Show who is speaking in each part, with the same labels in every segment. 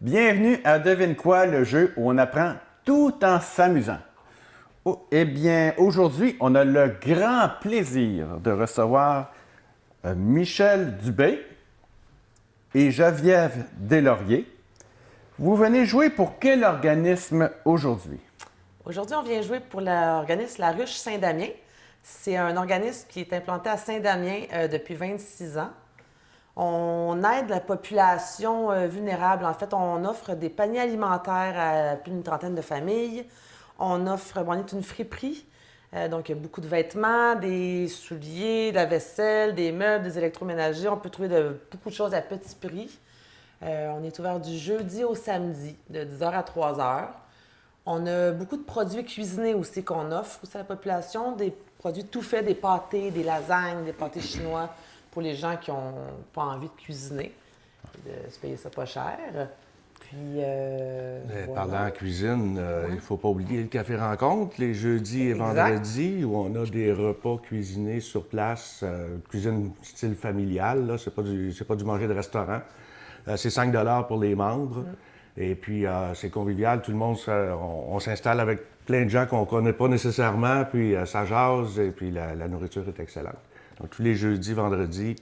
Speaker 1: Bienvenue à Devine quoi, le jeu où on apprend tout en s'amusant. Eh bien, aujourd'hui, on a le grand plaisir de recevoir Michel Dubé et Geneviève Deslauriers. Vous venez jouer pour quel organisme aujourd'hui?
Speaker 2: Aujourd'hui, on vient jouer pour l'organisme La Ruche Saint-Damien. C'est un organisme qui est implanté à Saint-Damien depuis 26 ans. On aide la population vulnérable. En fait, on offre des paniers alimentaires à plus d'une trentaine de familles. On est une friperie. Donc, il y a beaucoup de vêtements, des souliers, de la vaisselle, des meubles, des électroménagers. On peut trouver beaucoup de choses à petit prix. On est ouvert du jeudi au samedi, de 10h à 3h. On a beaucoup de produits cuisinés aussi qu'on offre aussi à la population. Des produits tout faits, des pâtés, des lasagnes, des pâtés chinois pour les gens qui n'ont pas envie de cuisiner, de se payer ça pas cher. Puis,
Speaker 3: Parlant de cuisine, il ne faut pas oublier le café rencontre, les jeudis et vendredis, où on a des repas cuisinés sur place, cuisine style familial, c'est pas du manger de restaurant. C'est 5 $ pour les membres. Et puis, c'est convivial, tout le monde, on s'installe avec plein de gens qu'on ne connaît pas nécessairement, puis ça jase, et puis la nourriture est excellente. Donc, tous les jeudis, vendredis.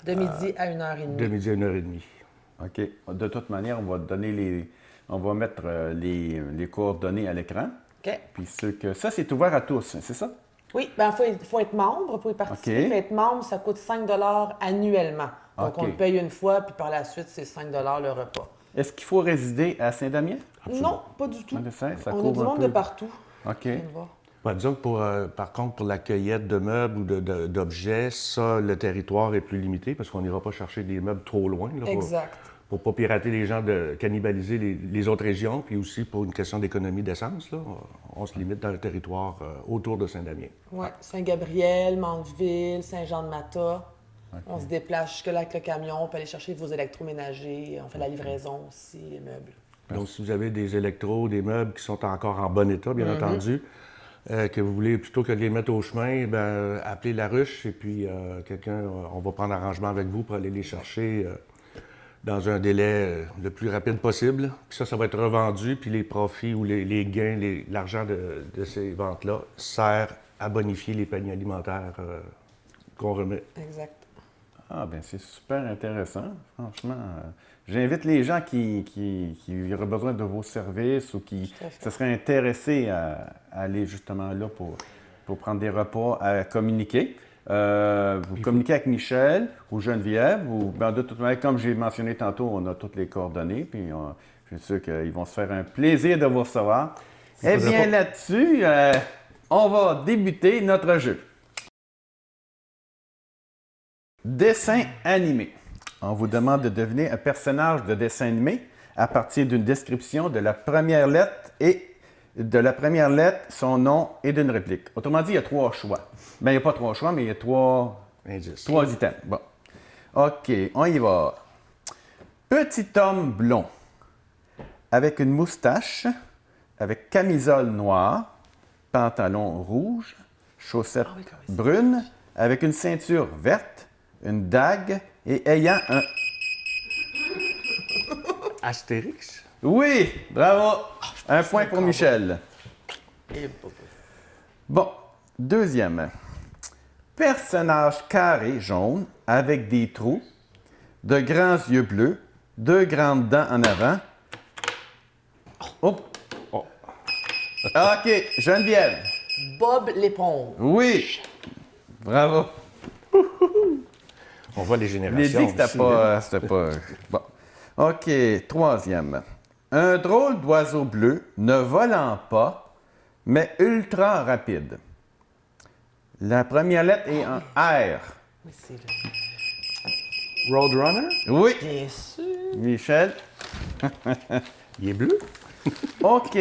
Speaker 2: De midi à 1h30.
Speaker 3: De midi à 1h30.
Speaker 1: OK. De toute manière, on va mettre les coordonnées à l'écran.
Speaker 2: OK.
Speaker 1: Puis ça, c'est ouvert à tous, c'est ça?
Speaker 2: Oui, bien, faut être membre pour y participer.
Speaker 1: OK.
Speaker 2: Être membre, ça coûte 5 $ annuellement. Donc,
Speaker 1: OK.
Speaker 2: on le paye une fois, puis par la suite, c'est 5 $ le repas.
Speaker 1: Est-ce qu'il faut résider à Saint-Damien?
Speaker 2: Non, pas du tout.
Speaker 1: Ça
Speaker 2: On a
Speaker 1: couvre
Speaker 2: du
Speaker 1: un
Speaker 2: monde
Speaker 1: peu.
Speaker 2: de partout.
Speaker 1: OK.
Speaker 2: Viens voir.
Speaker 3: Ouais, disons que par contre, pour la cueillette de meubles ou d'objets, ça, le territoire est plus limité parce qu'on n'ira pas chercher des meubles trop loin. Là,
Speaker 2: Exact.
Speaker 3: pour ne pas pirater les gens, de cannibaliser les autres régions, puis aussi pour une question d'économie d'essence, là, on se limite dans le territoire autour de Saint-Damien.
Speaker 2: Oui, Saint-Gabriel, Mandeville, Saint-Jean-de-Mata. Okay. On se déplace jusque-là avec le camion, on peut aller chercher vos électroménagers, on fait la livraison aussi, les meubles.
Speaker 3: Donc, si vous avez des électros, des meubles qui sont encore en bon état, bien entendu, que vous voulez, plutôt que de les mettre au chemin, appelez La Ruche et puis on va prendre arrangement avec vous pour aller les chercher dans un délai le plus rapide possible. Puis ça va être revendu, puis les profits ou les gains, l'argent de ces ventes-là sert à bonifier les paniers alimentaires qu'on remet.
Speaker 2: Exact.
Speaker 1: Ah, bien, c'est super intéressant, franchement. J'invite les gens qui auraient besoin de vos services ou qui se seraient intéressés à aller justement là pour prendre des repas, à communiquer. Vous communiquez avec Michel ou Geneviève, ou de toute manière, comme j'ai mentionné tantôt, on a toutes les coordonnées, puis je suis sûr qu'ils vont se faire un plaisir de vous recevoir. Eh bien, là-dessus, on va débuter notre jeu. Dessin animé. On vous demande de deviner un personnage de dessin animé à partir d'une description de la première lettre et de la première lettre, son nom et d'une réplique. Autrement dit, il y a 3 choix. Bien, il n'y a pas 3 choix, mais il y a 3 items. Bon. OK, on y va. Petit homme blond, avec une moustache, avec camisole noire, pantalon rouge, chaussettes brunes, avec une ceinture verte, une dague et ayant un...
Speaker 3: Astérix?
Speaker 1: Oui, bravo. Un point pour Michel. Bon, deuxième. Personnage carré jaune avec des trous, de grands yeux bleus, 2 grandes dents en avant. Oh. OK, Geneviève.
Speaker 2: Bob l'éponge.
Speaker 1: Oui, bravo.
Speaker 3: On voit les
Speaker 1: Je
Speaker 3: générations.
Speaker 1: l'ai dit que c'était pas... Bon. OK, troisième. Un drôle d'oiseau bleu, ne volant pas, mais ultra rapide. La première lettre est en R.
Speaker 2: Oui, c'est là.
Speaker 3: Roadrunner?
Speaker 1: Oui,
Speaker 2: Bien sûr.
Speaker 1: Michel.
Speaker 3: Il est bleu?
Speaker 1: OK.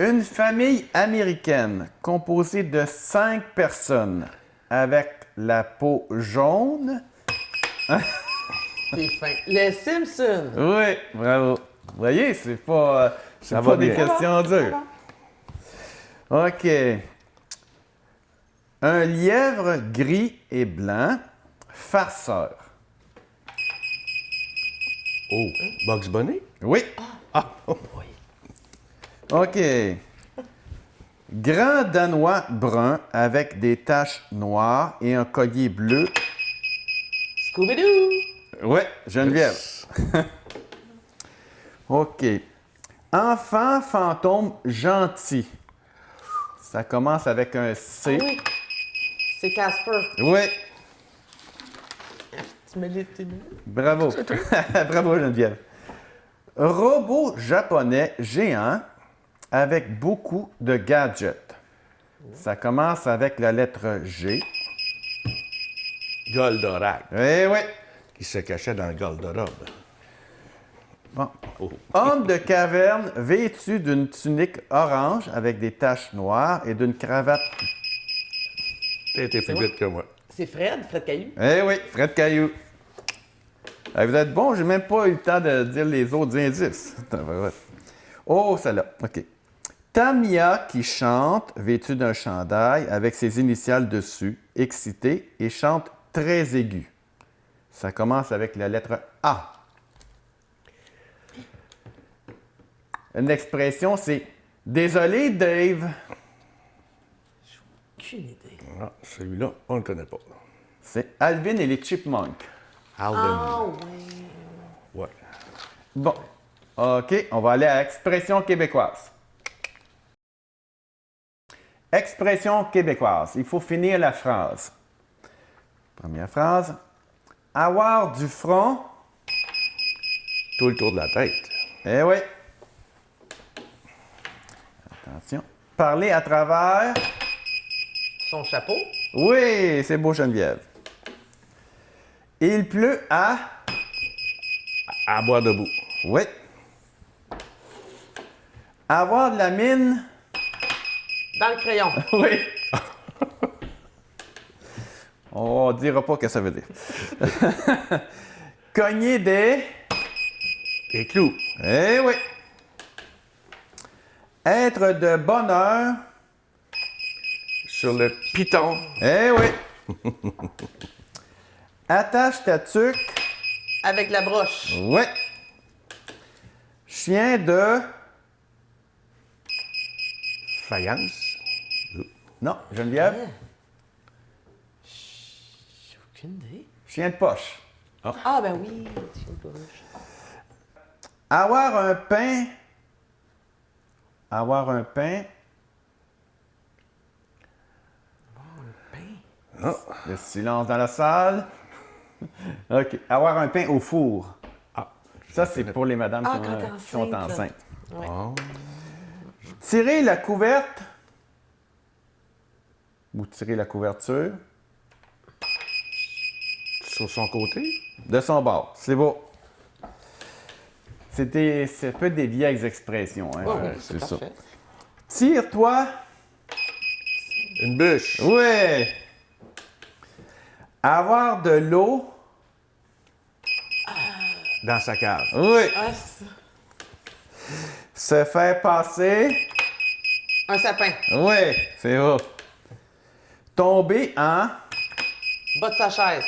Speaker 1: Une famille américaine composée de 5 personnes avec la peau jaune.
Speaker 2: T'es fin. Les Simpsons.
Speaker 1: Oui, bravo. Vous voyez, c'est pas des
Speaker 3: bien.
Speaker 1: questions dures. OK. Un lièvre gris et blanc, farceur.
Speaker 3: Oh, Bugs Bunny?
Speaker 1: Oui.
Speaker 3: Ah, oh.
Speaker 1: OK. Grand danois brun avec des taches noires et un collier bleu.
Speaker 2: Scooby-Doo!
Speaker 1: Oui, Geneviève. OK. Enfant fantôme gentil. Ça commence avec un C.
Speaker 2: Oui. C'est Casper.
Speaker 1: Oui.
Speaker 2: Tu me l'as dit.
Speaker 1: Bravo. Bravo, Geneviève. Robot japonais géant avec beaucoup de gadgets. Ça commence avec la lettre G.
Speaker 3: Goldorak,
Speaker 1: Eh oui.
Speaker 3: qui se cachait dans le garde-robe.
Speaker 1: Bon.
Speaker 3: Oh.
Speaker 1: Homme de caverne vêtu d'une tunique orange avec des taches noires et d'une cravate.
Speaker 3: T'es plus vite que moi.
Speaker 2: C'est Fred Caillou.
Speaker 1: Eh oui, Fred Caillou. Eh, vous êtes bon, j'ai même pas eu le temps de dire les autres indices. Oh, celle-là. OK. Tamia qui chante, vêtue d'un chandail avec ses initiales dessus, excitée et chante très aigu. Ça commence avec la lettre A. Une expression, c'est « Désolé, Dave ».
Speaker 2: Aucune idée.
Speaker 3: Ah, celui-là, on ne le connaît pas.
Speaker 1: C'est Alvin et les Chipmunks.
Speaker 3: Alvin.
Speaker 2: Ah, oui.
Speaker 3: Ouais.
Speaker 1: Bon, OK, on va aller à expression québécoise. Expression québécoise. Il faut finir la phrase. Première phrase. Avoir du front.
Speaker 3: Tout le tour de la tête.
Speaker 1: Eh oui. Attention. Parler à travers.
Speaker 2: Son chapeau.
Speaker 1: Oui, c'est beau, Geneviève. Il pleut à.
Speaker 3: À boire debout.
Speaker 1: Oui. Avoir de la mine.
Speaker 2: Dans le crayon.
Speaker 1: Oui. On dira pas ce que ça veut dire. Cogner des.
Speaker 3: Et clous.
Speaker 1: Eh oui. Être de bonne heure.
Speaker 3: Sur le piton.
Speaker 1: Eh oui. Attache ta tuque.
Speaker 2: Avec la broche.
Speaker 1: Oui. Chien de.
Speaker 3: Faïence.
Speaker 1: Non, Geneviève.
Speaker 2: J'ai aucune idée.
Speaker 1: Chien de poche.
Speaker 2: Ah, ben oui. C'est une broche.
Speaker 1: Avoir un pain. Avoir un pain. Le silence dans la salle. OK. Avoir un pain au four.
Speaker 3: Ah.
Speaker 1: Ça, c'est pour les madames
Speaker 2: Ah,
Speaker 1: qui,
Speaker 2: quand t'es
Speaker 1: qui sont
Speaker 2: enceinte.
Speaker 1: enceintes.
Speaker 2: Ouais.
Speaker 3: Oh.
Speaker 1: Tirer la couverte. Ou tirer la couverture.
Speaker 3: Sur son côté.
Speaker 1: De son bord. C'est beau. C'est un peu des vieilles expressions. Hein?
Speaker 2: Ouais,
Speaker 1: Ouais,
Speaker 2: c'est
Speaker 1: ça.
Speaker 2: parfait.
Speaker 1: Tire-toi.
Speaker 3: Une bûche.
Speaker 1: Oui. Avoir de l'eau.
Speaker 3: Dans sa cave.
Speaker 1: Oui.
Speaker 2: Ah, c'est ça.
Speaker 1: Se faire passer.
Speaker 2: Un sapin.
Speaker 1: Oui, c'est vrai. Tomber
Speaker 2: Bas de sa chaise.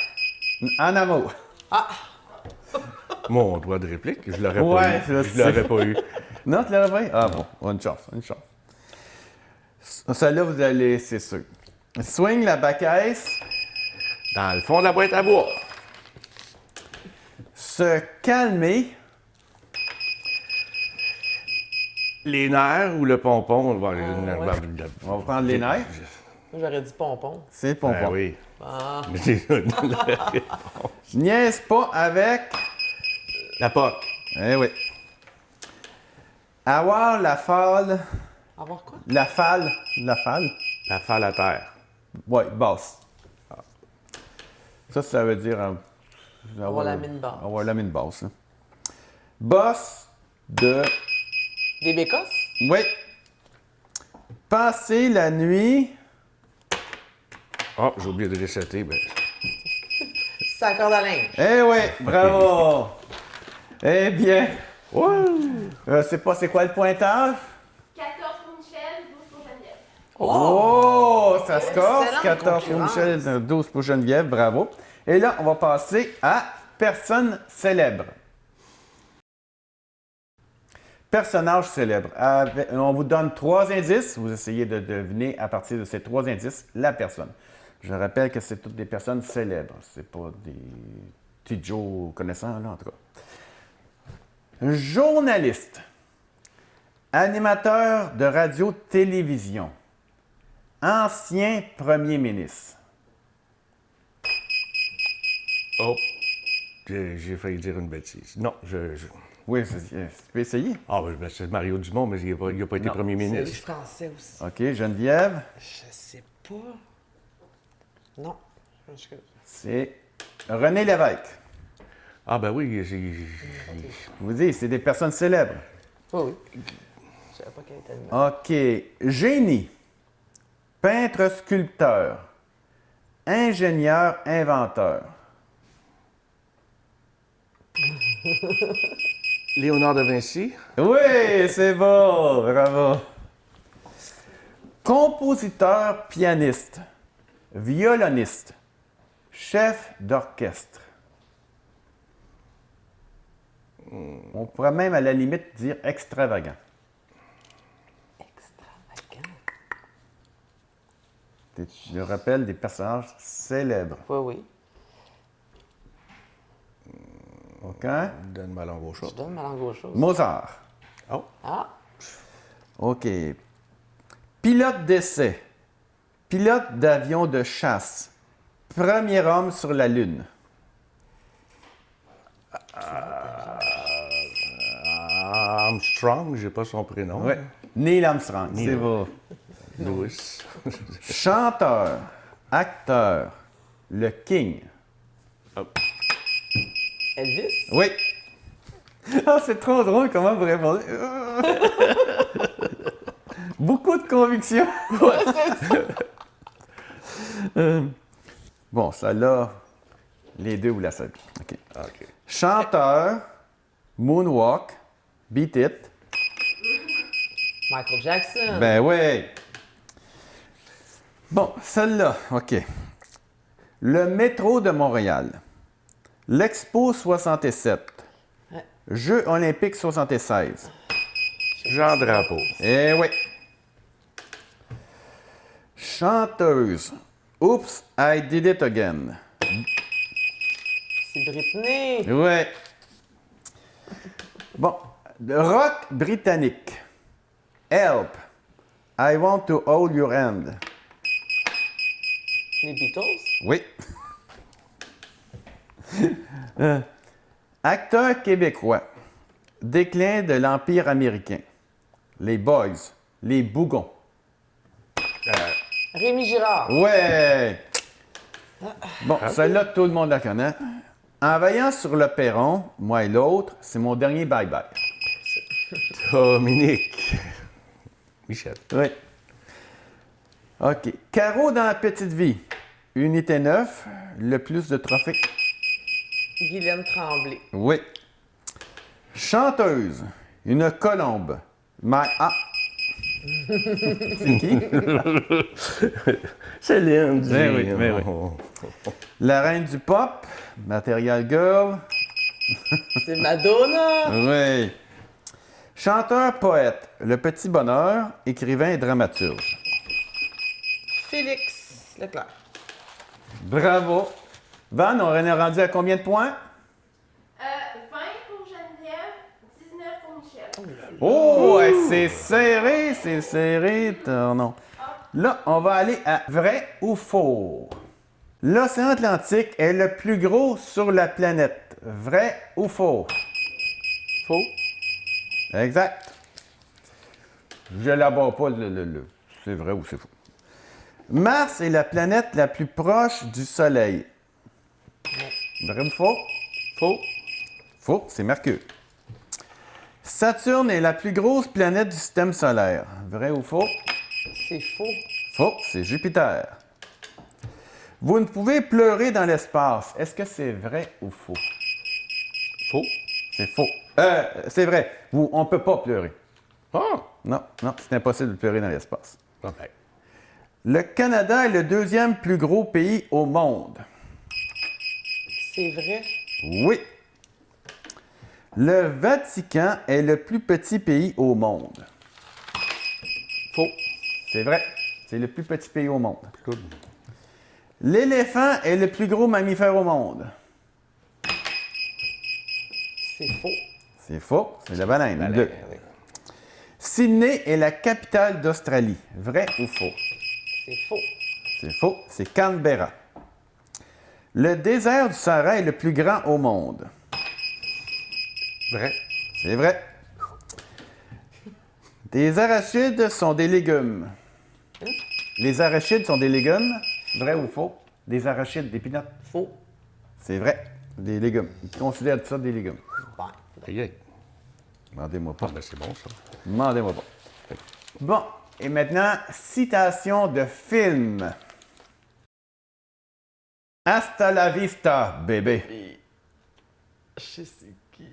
Speaker 1: en amour.
Speaker 2: Ah,
Speaker 3: Mon droit de réplique, je l'aurais
Speaker 1: Ouais,
Speaker 3: pas eu.
Speaker 1: je
Speaker 3: Je l'aurais
Speaker 1: sais.
Speaker 3: pas eu.
Speaker 1: Non, tu l'as vrai? Ah bon, une chance, une chance. Celle-là, vous allez, c'est sûr. Swing la bacaisse.
Speaker 3: Dans le fond de la boîte à bois.
Speaker 1: Se calmer.
Speaker 3: Les nerfs ou le pompon. On va,
Speaker 1: On va prendre les nerfs.
Speaker 2: moi, j'aurais dit pompon.
Speaker 1: C'est le pompon.
Speaker 3: Ben oui.
Speaker 2: Ah,
Speaker 3: Mais c'est la réponse.
Speaker 1: Niaise pas avec.
Speaker 3: La poque.
Speaker 1: Eh oui. Avoir la falle.
Speaker 2: avoir quoi?
Speaker 1: La falle. La falle.
Speaker 3: La falle à terre.
Speaker 1: Oui, basse. Ça veut dire.
Speaker 2: Avoir la mine basse.
Speaker 1: Avoir la mine basse. Hein. Boss de.
Speaker 2: Des bécosses?
Speaker 1: Oui. Passer la nuit.
Speaker 3: Oh, j'ai oublié de resetter. Ben,
Speaker 2: C'est la corde à linge.
Speaker 1: Eh oui, bravo. Eh bien.
Speaker 3: ouais.
Speaker 1: C'est pas c'est quoi le pointage?
Speaker 4: 14 pour Michel, 12 pour Geneviève.
Speaker 1: Oh, ça se corse.
Speaker 2: Excellente
Speaker 1: 14 pour
Speaker 2: concurrence.
Speaker 1: Michel, 12 pour Geneviève, bravo. Et là, on va passer à personne célèbre. Personnage célèbre. On vous donne 3 indices. Vous essayez de deviner à partir de ces 3 indices la personne. Je rappelle que c'est toutes des personnes célèbres. C'est pas des petits Joe connaissants, là, en tout cas. Journaliste. Animateur de radio-télévision. Ancien premier ministre.
Speaker 3: Oh, j'ai failli dire une bêtise. Non,
Speaker 1: Oui, tu peux essayer.
Speaker 3: Ah, ben, c'est Mario Dumont, mais il n'a pas été
Speaker 1: Non.
Speaker 3: premier
Speaker 2: Je
Speaker 3: ministre.
Speaker 2: pensais aussi.
Speaker 1: OK, Geneviève.
Speaker 2: Je sais pas. Non. Je-
Speaker 1: C'est René Lévesque.
Speaker 3: Ah, ben oui,
Speaker 1: Je vous dis, c'est des personnes célèbres.
Speaker 2: Oui, oui. Je savais pas qu'elle était animée.
Speaker 1: OK. Génie. Peintre sculpteur. Ingénieur inventeur.
Speaker 3: Léonard de Vinci.
Speaker 1: Oui, c'est bon. Bravo. Compositeur pianiste. Violoniste. Chef d'orchestre. On pourrait même à la limite dire extravagant.
Speaker 2: Extravagant.
Speaker 1: Je rappelle des personnages célèbres.
Speaker 2: Oui, oui.
Speaker 1: OK?
Speaker 3: Donne ma langue au chat.
Speaker 2: Je donne ma langue aux choses.
Speaker 1: Mozart.
Speaker 3: Oh,
Speaker 2: Ah,
Speaker 1: OK. Pilote d'essai. Pilote d'avion de chasse. Premier homme sur la Lune.
Speaker 3: Armstrong, j'ai pas son prénom.
Speaker 1: Oui. Neil Armstrong,
Speaker 3: Neil.
Speaker 1: c'est bon.
Speaker 3: Louis.
Speaker 1: Chanteur, acteur, le King.
Speaker 2: Elvis?
Speaker 1: Oui. Ah, c'est trop drôle comment vous répondez. Beaucoup de conviction. Bon, ça là, les deux vous la savez. OK.
Speaker 3: OK.
Speaker 1: Chanteur, moonwalk, beat it.
Speaker 2: Michael Jackson.
Speaker 1: Ben oui. Bon, celle-là, OK. Le métro de Montréal. L'Expo 67.
Speaker 2: Ouais.
Speaker 1: Jeux olympiques 76.
Speaker 3: Jean Drapeau.
Speaker 1: Eh oui. Chanteuse. Oops, I did it again.
Speaker 2: C'est Britney.
Speaker 1: Ouais. Bon, rock britannique. Help. I want to hold your hand.
Speaker 2: Les Beatles.
Speaker 1: Oui. Acteur québécois. Déclin de l'Empire américain. Les Boys. Les Bougons.
Speaker 2: Rémi Girard.
Speaker 1: Ouais! Bon, celle-là, tout le monde la connaît. En veillant sur le perron, moi et l'autre, c'est mon dernier bye-bye.
Speaker 3: Dominique. Michel.
Speaker 1: Oui. OK. Caro dans la petite vie. Unité 9, le plus de trophées.
Speaker 2: Guylaine Tremblay.
Speaker 1: Oui. Chanteuse. Une colombe. Ah. C'est qui?
Speaker 3: Céline.
Speaker 1: Ben oui, ben oui. La reine du pop. Material Girl.
Speaker 2: C'est Madonna.
Speaker 1: Oui. Chanteur, poète. Le petit bonheur. Écrivain et dramaturge.
Speaker 2: Félix Leclerc.
Speaker 1: Bravo. Van, on est rendu à combien de points?
Speaker 4: 20 pour Geneviève, 19 pour Michel.
Speaker 1: Oh, ouais, c'est serré. Non. Là, on va aller à vrai ou faux. L'océan Atlantique est le plus gros sur la planète. Vrai ou faux?
Speaker 3: Faux.
Speaker 1: Exact. Je n'élabore pas le. C'est vrai ou c'est faux. Mars est la planète la plus proche du Soleil. Vrai ou faux?
Speaker 3: Faux.
Speaker 1: Faux, c'est Mercure. Saturne est la plus grosse planète du système solaire. Vrai ou faux?
Speaker 2: C'est faux.
Speaker 1: Faux, c'est Jupiter. Vous ne pouvez pleurer dans l'espace. Est-ce que c'est vrai ou faux?
Speaker 3: Faux.
Speaker 1: C'est faux. C'est vrai. On ne peut pas pleurer.
Speaker 3: Ah.
Speaker 1: Non, c'est impossible de pleurer dans l'espace.
Speaker 3: OK.
Speaker 1: Le Canada est le deuxième plus gros pays au monde.
Speaker 2: C'est vrai.
Speaker 1: Oui. Le Vatican est le plus petit pays au monde.
Speaker 3: Faux.
Speaker 1: C'est vrai. C'est le plus petit pays au monde.
Speaker 3: Good.
Speaker 1: L'éléphant est le plus gros mammifère au monde.
Speaker 2: C'est faux.
Speaker 1: C'est faux. C'est la baleine.
Speaker 3: Baleine,
Speaker 1: Deux.
Speaker 3: oui.
Speaker 1: Sydney est la capitale d'Australie. Vrai ou faux?
Speaker 2: C'est faux.
Speaker 1: C'est faux. C'est Canberra. Le désert du Sahara est le plus grand au monde.
Speaker 3: Vrai.
Speaker 1: C'est vrai. Des arachides sont des légumes. Les arachides sont des légumes. Vrai ou faux? Des arachides, des pinottes.
Speaker 2: Faux.
Speaker 1: C'est vrai. Des légumes. Ils considèrent ça des légumes.
Speaker 2: Ben,
Speaker 3: Aïe, aïe.
Speaker 1: Demandez-moi pas.
Speaker 3: Ah, ben, c'est bon, ça.
Speaker 1: Demandez-moi pas. Bon. Et maintenant, citation de film. Hasta la vista, bébé.
Speaker 2: je sais c'est qui.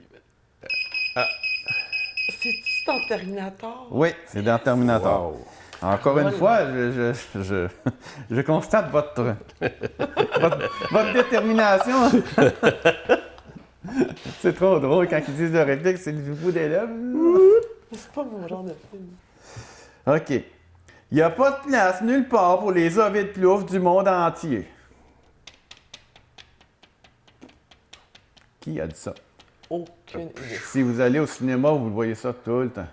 Speaker 2: C'est-tu dans Terminator?
Speaker 1: Oui, c'est dans Terminator.
Speaker 3: Wow.
Speaker 1: Encore une fois, je constate votre détermination. C'est trop drôle quand ils disent de réplique, c'est le bout des lèvres.
Speaker 2: C'est pas mon genre de film.
Speaker 1: OK. Il n'y a pas de place nulle part pour les ovides ploufs du monde entier. Qui a dit ça?
Speaker 2: Aucune idée.
Speaker 1: Si vous allez au cinéma, vous voyez ça tout le temps.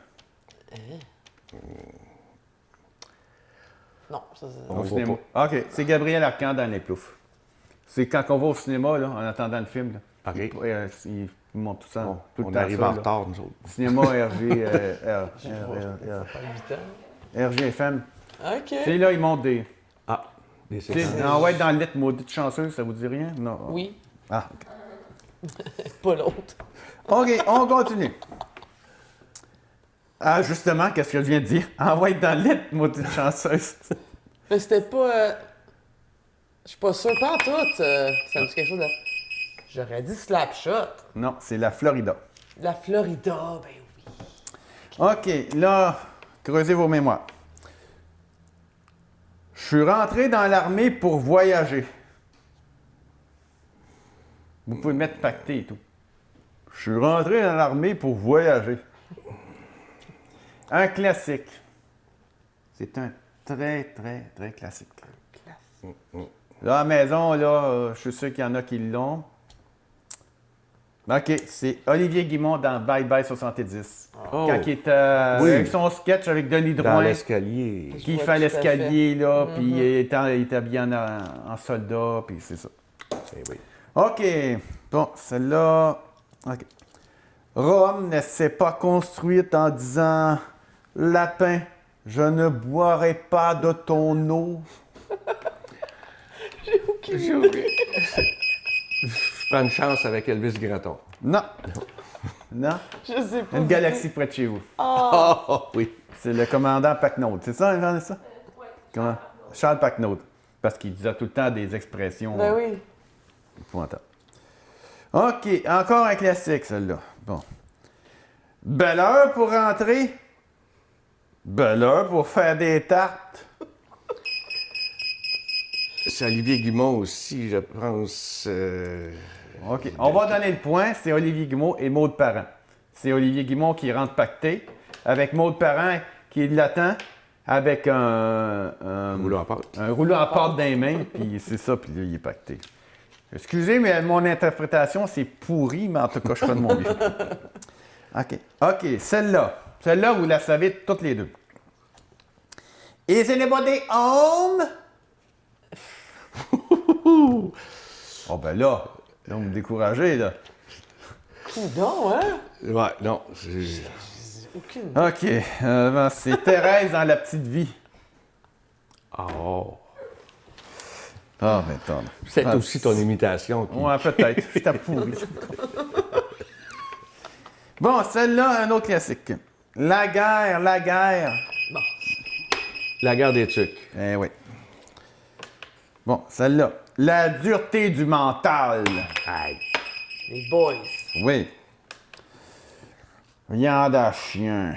Speaker 2: Non, ça c'est...
Speaker 3: On
Speaker 1: Au
Speaker 3: le
Speaker 1: cinéma.
Speaker 3: voit
Speaker 1: OK, c'est Gabriel Arcand dans Les Ploufs. C'est quand on va au cinéma, là, en attendant le film. Là.
Speaker 3: OK.
Speaker 1: Il montre tout ça.
Speaker 3: Bon,
Speaker 1: tout le
Speaker 3: on
Speaker 1: temps
Speaker 3: arrive
Speaker 1: ça,
Speaker 3: en
Speaker 1: là.
Speaker 3: retard, nous autres.
Speaker 1: Cinéma RG,
Speaker 2: Pas 8 ans.
Speaker 1: RGFM.
Speaker 2: OK.
Speaker 1: Tu sais, là, ils montent des.
Speaker 3: Ah, des
Speaker 1: Tu sais,
Speaker 3: séquences.
Speaker 1: en ouais, dans le lit, maudite chanceuse, ça vous dit rien? Non.
Speaker 2: Oui,
Speaker 1: Ah, OK.
Speaker 2: pas l'autre.
Speaker 1: OK, on continue. Ah, justement, qu'est-ce que je viens de dire? Envoie dans le lit, maudite chanceuse.
Speaker 2: Mais c'était pas... Je suis pas sûr, pas en tout. Ça me dit quelque chose de... J'aurais dit Slapshot.
Speaker 1: Non, c'est la Florida.
Speaker 2: La Florida, ben oui.
Speaker 1: OK, là, creusez vos mémoires. Je suis rentré dans l'armée pour voyager. Vous pouvez mettre pacté et tout. Je suis rentré dans l'armée pour voyager. Un classique. C'est un très, très, très classique. Là, à la maison, là, je suis sûr qu'il y en a qui l'ont. OK, c'est Olivier Guimond dans Bye Bye 70.
Speaker 3: Oh.
Speaker 1: Quand il était
Speaker 3: Oui.
Speaker 1: avec son sketch avec Denis
Speaker 3: Dans
Speaker 1: Drouin,
Speaker 3: l'escalier.
Speaker 1: qui
Speaker 2: vois
Speaker 1: fait
Speaker 2: tout à
Speaker 1: l'escalier, là, puis il était habillé en soldat, puis c'est ça.
Speaker 3: Eh oui.
Speaker 1: OK. Bon, celle-là. OK. Rome ne s'est pas construite en disant Lapin, je ne boirai pas de ton eau.
Speaker 3: J'ai oublié. Je prends une chance avec Elvis Gratton.
Speaker 1: Non. Non.
Speaker 2: Je sais pas.
Speaker 1: Une galaxie près de chez vous.
Speaker 3: Oh, oui.
Speaker 1: C'est le commandant Paquenaude. C'est ça, inventé ça? Comment? Charles Paquenaude. Parce qu'il disait tout le temps des expressions
Speaker 2: Ben oui.
Speaker 1: épouvantables. OK, encore un classique, celle-là. Bon. Belle heure pour rentrer. Belle heure pour faire des tartes.
Speaker 3: C'est Olivier Guimond aussi, je pense.
Speaker 1: OK, on va donner le point. C'est Olivier Guimond et Maude Parent. C'est Olivier Guimond qui rentre pacté, avec Maude Parent qui l'attend avec un
Speaker 3: Rouleau à pâte.
Speaker 1: un rouleau à pâte dans les mains, puis c'est ça, puis là, il est pacté. Excusez, mais mon interprétation, c'est pourri, mais en tout cas, je fais de mon mieux. OK. OK, celle-là. Celle-là, vous la savez toutes les deux. Is anybody home? Oh, ben là, vous me découragez, là.
Speaker 2: Coudon, hein?
Speaker 3: Ouais, non. c'est-
Speaker 2: Aucune.
Speaker 1: OK. Ben, c'est Thérèse dans La Petite Vie.
Speaker 3: Oh.
Speaker 1: Ah, ben, attends.
Speaker 3: C'est aussi ton imitation. Qui...
Speaker 1: Ouais, peut-être. Je t'ai pourri. Bon, celle-là, un autre classique. La guerre, la guerre.
Speaker 3: La guerre des tucs.
Speaker 1: Eh oui. Bon, celle-là. La dureté du mental.
Speaker 3: Aïe.
Speaker 2: Les boys.
Speaker 1: Oui. Viande à chien.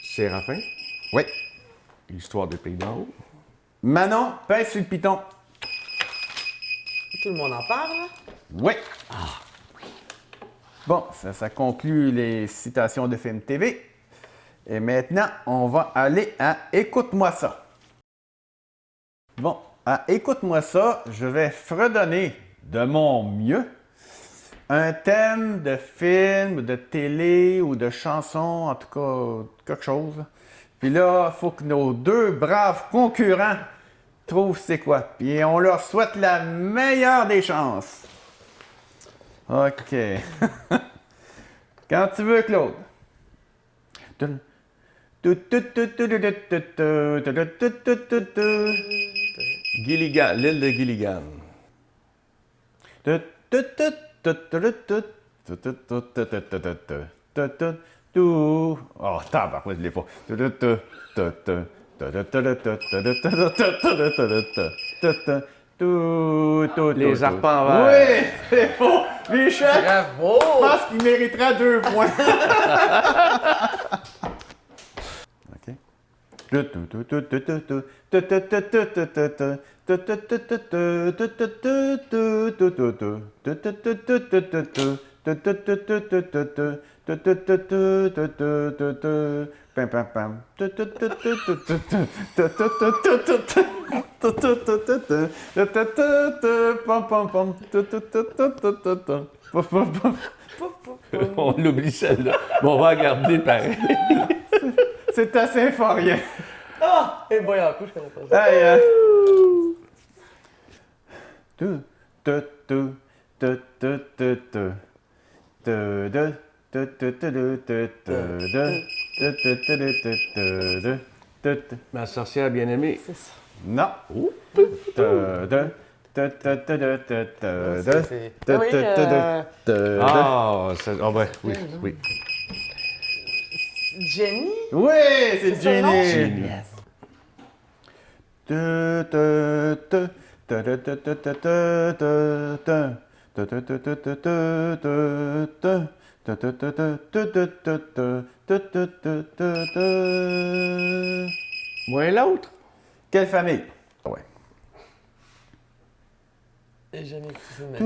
Speaker 3: Séraphin.
Speaker 1: Oui.
Speaker 3: L'histoire des pays d'en haut.
Speaker 1: Manon, pèse sur le piton.
Speaker 2: Tout le monde en parle, là?
Speaker 1: Oui. Bon, ça conclut les citations de films TV. Et maintenant, on va aller à Écoute-moi ça. Bon, à Écoute-moi ça, je vais fredonner de mon mieux un thème de film, de télé ou de chanson, en tout cas, quelque chose. Puis là, il faut que nos deux braves concurrents trouvent c'est quoi. Puis on leur souhaite la meilleure des chances. OK. Quand tu veux, Claude.
Speaker 3: Gilligan, l'île de Gilligan.
Speaker 1: Oh, tabarouette, je l'ai pas.
Speaker 3: Les arpents verts.
Speaker 1: Oui, c'est faux. Michel,
Speaker 2: Bravo!
Speaker 1: je pense qu'il méritera 2 points. OK. Pam, pam, pam. Pam, pam, pam.
Speaker 3: On l'oublie celle-là. Mais on va la garder pareil.
Speaker 1: C'est assez symphorien.
Speaker 2: Ah! Et boy, en coup, je connais pas ça.
Speaker 1: Hey,
Speaker 3: Ma sorcière bien-aimée.
Speaker 2: C'est ça.
Speaker 1: Non.
Speaker 3: Ben, oui, oui.
Speaker 2: Jenny?
Speaker 1: Oui, c'est
Speaker 2: C'est son nom?
Speaker 1: Jenny.
Speaker 2: Yes.
Speaker 3: Moi et l'autre.
Speaker 1: Quelle famille? Ouais.
Speaker 2: Et Jenny, c'est le même.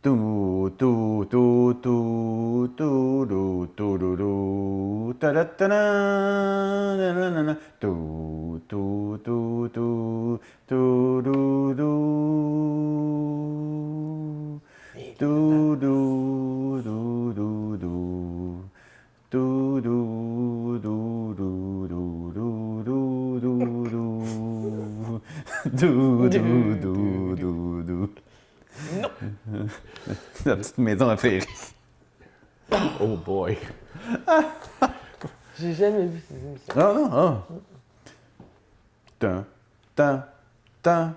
Speaker 1: Tout, tout, tout, tout, tout, tout, tout, tout, tout, ta-da-ta-da, na-na-na-na, tout, tout, tout, tout, tout, tout, tout, tout, tout, tout, tout, tout,
Speaker 2: Non!
Speaker 1: La petite maison à féerie.
Speaker 3: Oh boy.
Speaker 2: J'ai jamais vu ces émissions.
Speaker 1: Ah non, ah. Tan, tan, tan,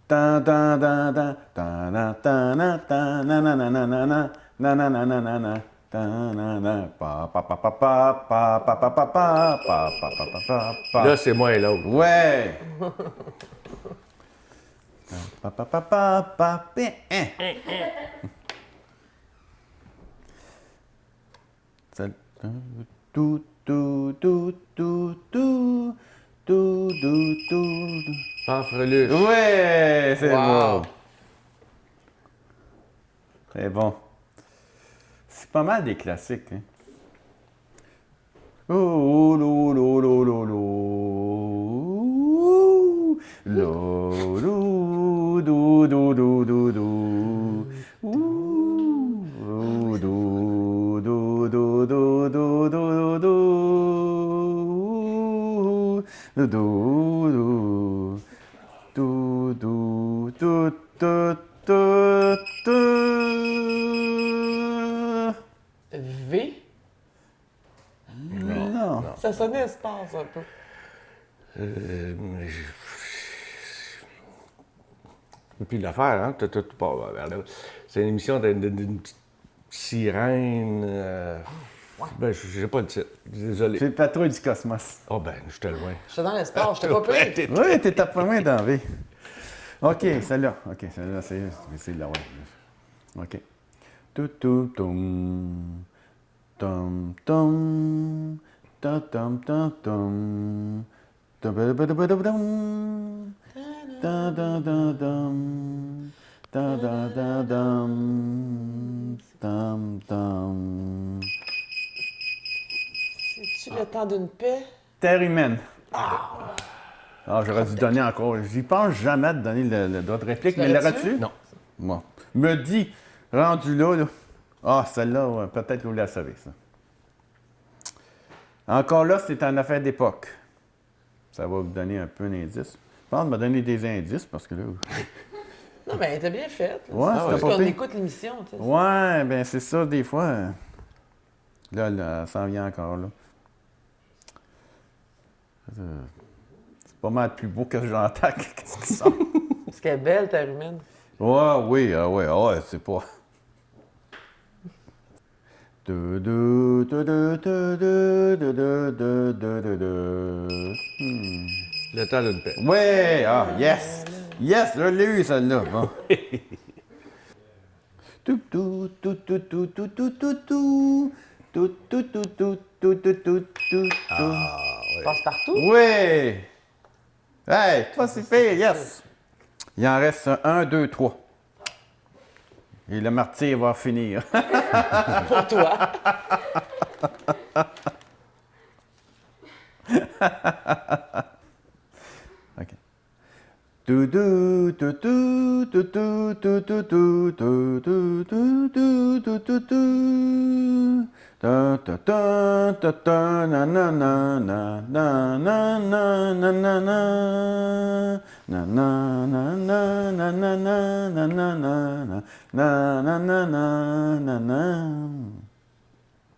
Speaker 1: tan, tan, tan, tan, tan, tan, tan, tan, nanananana, nanananana, tanana, pa, pa, pa, pa, pa, pa, pa, pa, pa, pa, pa, pa, pa, pa, pa.
Speaker 3: Là, c'est moi et l'autre.
Speaker 1: Ouais! Pa, pa, pa, pa, pa, pin, hein. Ça- Tout, tout, tout, tout, tout, tout, tout, tout.
Speaker 3: Fanfreluche.
Speaker 1: Ouais, c'est
Speaker 2: Wow.
Speaker 1: bon. Très bon. C'est pas mal des classiques, hein. Oh, lo, lo, lo, lo, lo. Lo, lo, do, do, do, do, do. Ouh, do, do, do, do, do, do, do. Do, do, do, do, do, do, do, do.
Speaker 2: V?
Speaker 1: Non.
Speaker 2: Ça sonnait espace un peu.
Speaker 3: Puis l'affaire, hein? C'est une émission d'une petite sirène. Ben, je sais pas le titre. Désolé.
Speaker 1: C'est Patrouille du Cosmos.
Speaker 3: Oh ben, j'étais loin.
Speaker 2: J'étais dans l'espace, j'étais pas prêt.
Speaker 1: Oui, t'es à point dans V. OK, celle-là. OK, celle-là, c'est là, ouais. OK. Tout, tout, tom. Tom, tom. Ta, tom, tom, tom. Ta, ba, ba, ba, ba, ba, dum. Ta, da, da, dum. Dum, dum, dum, dum. Dum, dum.
Speaker 2: C'est-tu le temps d'une paix?
Speaker 1: Terre humaine. Ah, j'aurais dû donner encore. J'y pense jamais de donner le droit de réplique, mais l'aurais-tu?
Speaker 3: Non.
Speaker 1: Moi. Me dit, rendu là. Ah, celle-là, ouais, peut-être que vous la savez, ça. Encore là, c'est une affaire d'époque. Ça va vous donner un peu d'indice. Je pense de me donner des indices parce que là.
Speaker 2: Non, mais t'as bien fait. Là.
Speaker 1: Ouais,
Speaker 2: c'est
Speaker 1: c'était
Speaker 2: parce
Speaker 1: pas
Speaker 2: qu'on
Speaker 1: pire.
Speaker 2: écoute l'émission, tu sais.
Speaker 1: Ouais, ben c'est ça, des fois. Là, ça en vient encore, là. C'est pas mal plus beau que j'entends. Qu'est-ce qui sort?
Speaker 2: Parce qu'elle est belle, Terre humaine.
Speaker 1: Ouais, oui, ouais, c'est pas.
Speaker 3: Le temps d'une paix.
Speaker 1: Ouais, ah, yes! Yes, je l'ai eu, celle-là. Bon. Tout, tout, tout, tout, tout, tout, tout, tout, tout. Tout, tout, tout, tout, tout, tout, tout, tout.
Speaker 2: Passe partout.
Speaker 1: Oui! Hey, pas si pire, yes! Il en reste 1, 2, 3. Et le martyr va finir.
Speaker 2: Pour toi.
Speaker 1: OK. Tu tu tu tu tu tu tu tu tu tu tu tu tu tu tu. Ta ta ta ta ta na na na na na na na na na na. Na na na na na na na na na na na na na na na.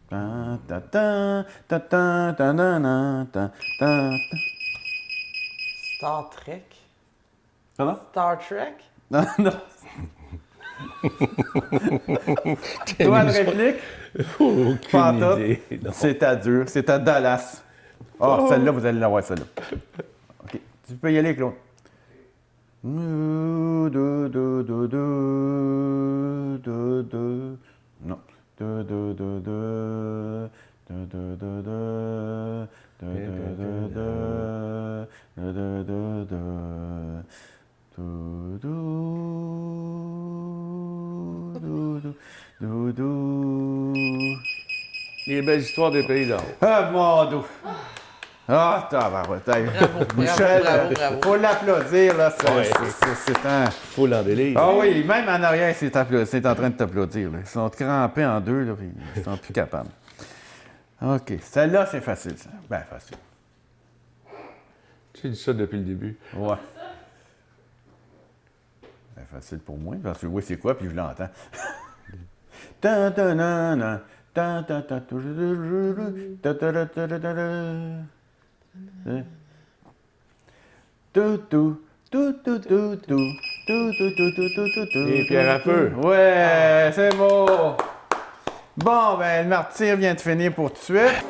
Speaker 1: Ta ta ta ta ta ta na na ta ta.
Speaker 2: Star Trek.
Speaker 1: Pardon?
Speaker 2: Star Trek.
Speaker 1: Non, non. Toi, une réplique?
Speaker 3: Aucune
Speaker 1: Pantoute.
Speaker 3: idée. Non.
Speaker 1: C'est à dur. C'est à Dallas. Oh, celle-là, vous allez l'avoir, celle-là. OK. Tu peux y aller, Claude. Non.
Speaker 3: Les belles histoires des pays d'or.
Speaker 1: Ah, mon dos! Ah, tabarouette. Hey, Michel,
Speaker 2: bravo.
Speaker 1: faut l'applaudir, là. C'est un...
Speaker 3: Faut l'embellir.
Speaker 1: Ah oui, même en arrière, c'est en train de t'applaudir. Là. Ils sont crampés en deux, là, puis ils sont plus capables. OK. Celle-là, c'est facile, ça. Ben, facile.
Speaker 3: Tu dis ça depuis le début.
Speaker 1: Ouais. Ben, facile pour moi, parce que oui, c'est quoi, puis je l'entends. Ta ta na na. Ta ta ta ta ta ta ta ta ta ta ta. Tout tout tout tout tout tout tout tout tout tout tout tout.
Speaker 3: Et pierre à feu.
Speaker 1: Ouais, c'est beau. Bon, ben le martyr vient de finir pour tout de suite.